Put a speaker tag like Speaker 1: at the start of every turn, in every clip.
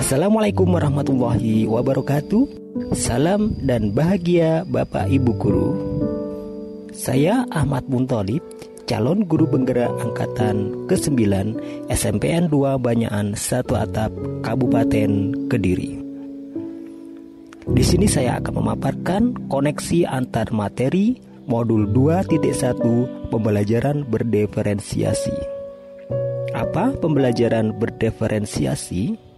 Speaker 1: Assalamualaikum warahmatullahi wabarakatuh. Salam dan bahagia Bapak Ibu Guru. Saya Ahmad Muntolib, calon guru penggerak angkatan ke-9 SMPN 2 Banyakan 1 Atap, Kabupaten Kediri. Di sini saya akan memaparkan koneksi antar materi modul 2.1 pembelajaran berdiferensiasi. Apa pembelajaran berdiferensiasi?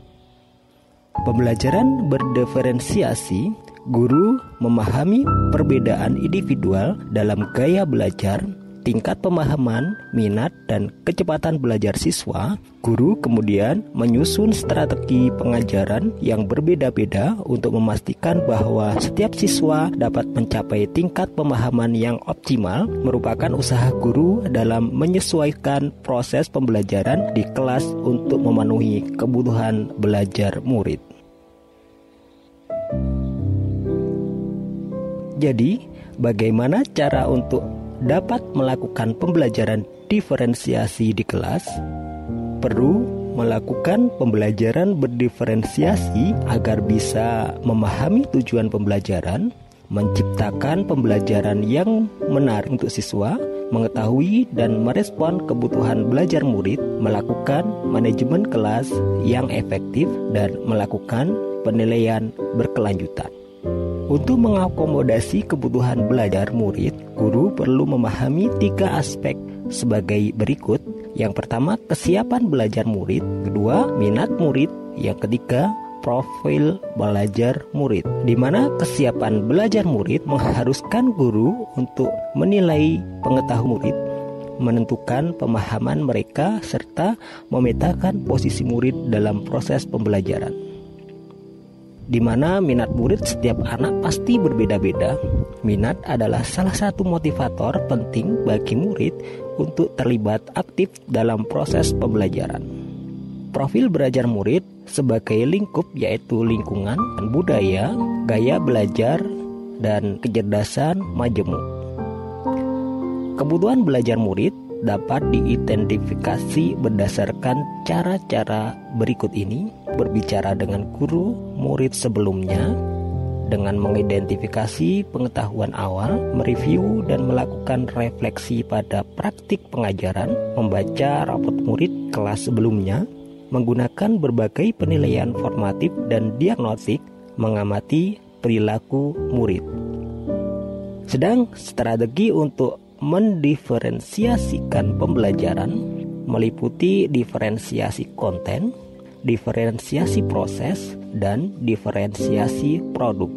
Speaker 1: Pembelajaran berdiferensiasi, guru memahami perbedaan individual dalam gaya belajar, tingkat pemahaman, minat, dan kecepatan belajar siswa. Guru kemudian menyusun strategi pengajaran yang berbeda-beda untuk memastikan bahwa setiap siswa dapat mencapai tingkat pemahaman yang optimal, merupakan usaha guru dalam menyesuaikan proses pembelajaran di kelas untuk memenuhi kebutuhan belajar murid. Jadi, bagaimana cara untuk dapat melakukan pembelajaran diferensiasi di kelas? Perlu melakukan pembelajaran berdiferensiasi agar bisa memahami tujuan pembelajaran, menciptakan pembelajaran yang menarik untuk siswa, mengetahui dan merespon kebutuhan belajar murid, melakukan manajemen kelas yang efektif, dan melakukan penilaian berkelanjutan. Untuk mengakomodasi kebutuhan belajar murid, guru perlu memahami 3 aspek sebagai berikut. Yang pertama, kesiapan belajar murid. Kedua, minat murid. Yang ketiga, profil belajar murid. Di mana kesiapan belajar murid mengharuskan guru untuk menilai pengetahuan murid, menentukan pemahaman mereka, serta memetakan posisi murid dalam proses pembelajaran. Di mana minat murid setiap anak pasti berbeda-beda. Minat adalah salah satu motivator penting bagi murid untuk terlibat aktif dalam proses pembelajaran. Profil belajar murid sebagai lingkup yaitu lingkungan, budaya, gaya belajar, dan kecerdasan majemuk. Kebutuhan belajar murid dapat diidentifikasi berdasarkan cara-cara berikut ini: berbicara dengan guru murid sebelumnya, dengan mengidentifikasi pengetahuan awal, mereview dan melakukan refleksi pada praktik pengajaran, membaca rapot murid kelas sebelumnya, menggunakan berbagai penilaian formatif dan diagnostik, mengamati perilaku murid. Sedang strategi untuk mendiferensiasikan pembelajaran meliputi diferensiasi konten, diferensiasi proses, dan diferensiasi produk.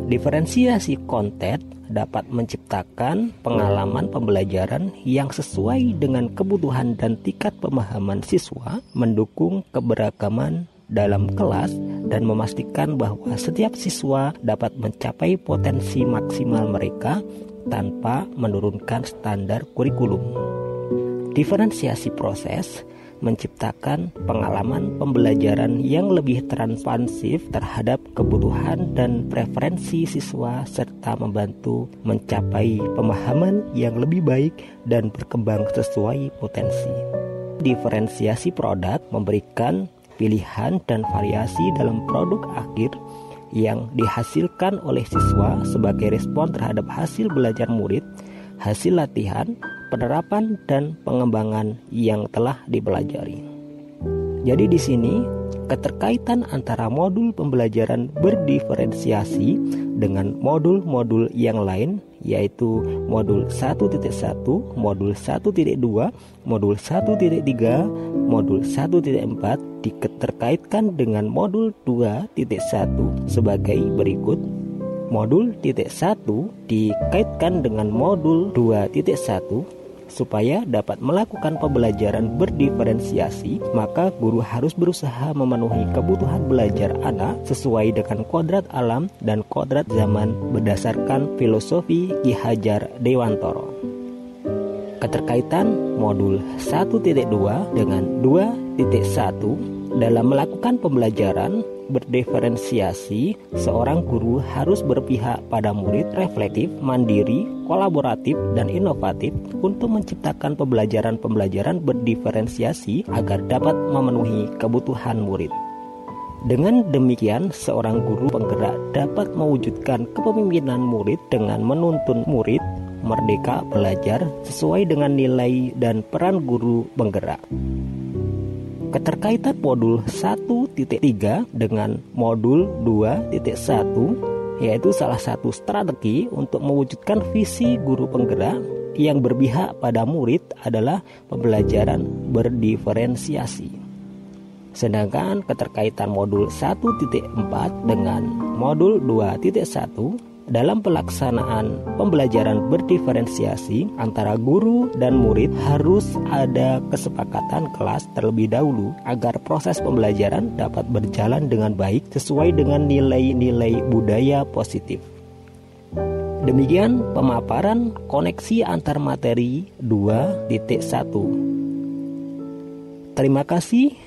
Speaker 1: Diferensiasi konten dapat menciptakan pengalaman pembelajaran yang sesuai dengan kebutuhan dan tingkat pemahaman siswa, mendukung keberagaman dalam kelas, dan memastikan bahwa setiap siswa dapat mencapai potensi maksimal mereka tanpa menurunkan standar kurikulum. Diferensiasi proses menciptakan pengalaman pembelajaran yang lebih responsif terhadap kebutuhan dan preferensi siswa, serta membantu mencapai pemahaman yang lebih baik dan berkembang sesuai potensi. Diferensiasi produk memberikan pilihan dan variasi dalam produk akhir yang dihasilkan oleh siswa sebagai respon terhadap hasil belajar murid, hasil latihan, penerapan, dan pengembangan yang telah dipelajari. Jadi di sini keterkaitan antara modul pembelajaran berdiferensiasi dengan modul-modul yang lain, yaitu modul 1.1, modul 1.2, modul 1.3, modul 1.4 diterkaitkan dengan modul 2.1 sebagai berikut. Modul 1 dikaitkan dengan modul 2.1. Supaya dapat melakukan pembelajaran berdiferensiasi, maka guru harus berusaha memenuhi kebutuhan belajar anak sesuai dengan kodrat alam dan kodrat zaman berdasarkan filosofi Ki Hajar Dewantoro. Keterkaitan modul 1.2 dengan 2.1. Dalam melakukan pembelajaran berdiferensiasi, seorang guru harus berpihak pada murid, reflektif, mandiri, kolaboratif, dan inovatif untuk menciptakan pembelajaran berdiferensiasi agar dapat memenuhi kebutuhan murid. Dengan demikian, seorang guru penggerak dapat mewujudkan kepemimpinan murid dengan menuntun murid merdeka belajar sesuai dengan nilai dan peran guru penggerak. Keterkaitan modul 1.3 dengan modul 2.1 yaitu salah satu strategi untuk mewujudkan visi guru penggerak yang berpihak pada murid adalah pembelajaran berdiferensiasi. Sedangkan keterkaitan modul 1.4 dengan modul 2.1 dalam pelaksanaan pembelajaran berdiferensiasi antara guru dan murid harus ada kesepakatan kelas terlebih dahulu agar proses pembelajaran dapat berjalan dengan baik sesuai dengan nilai-nilai budaya positif. Demikian pemaparan koneksi antar materi 2.1. Terima kasih.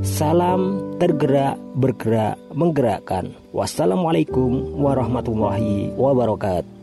Speaker 1: Salam tergerak, bergerak, menggerakkan. Wassalamualaikum warahmatullahi wabarakatuh.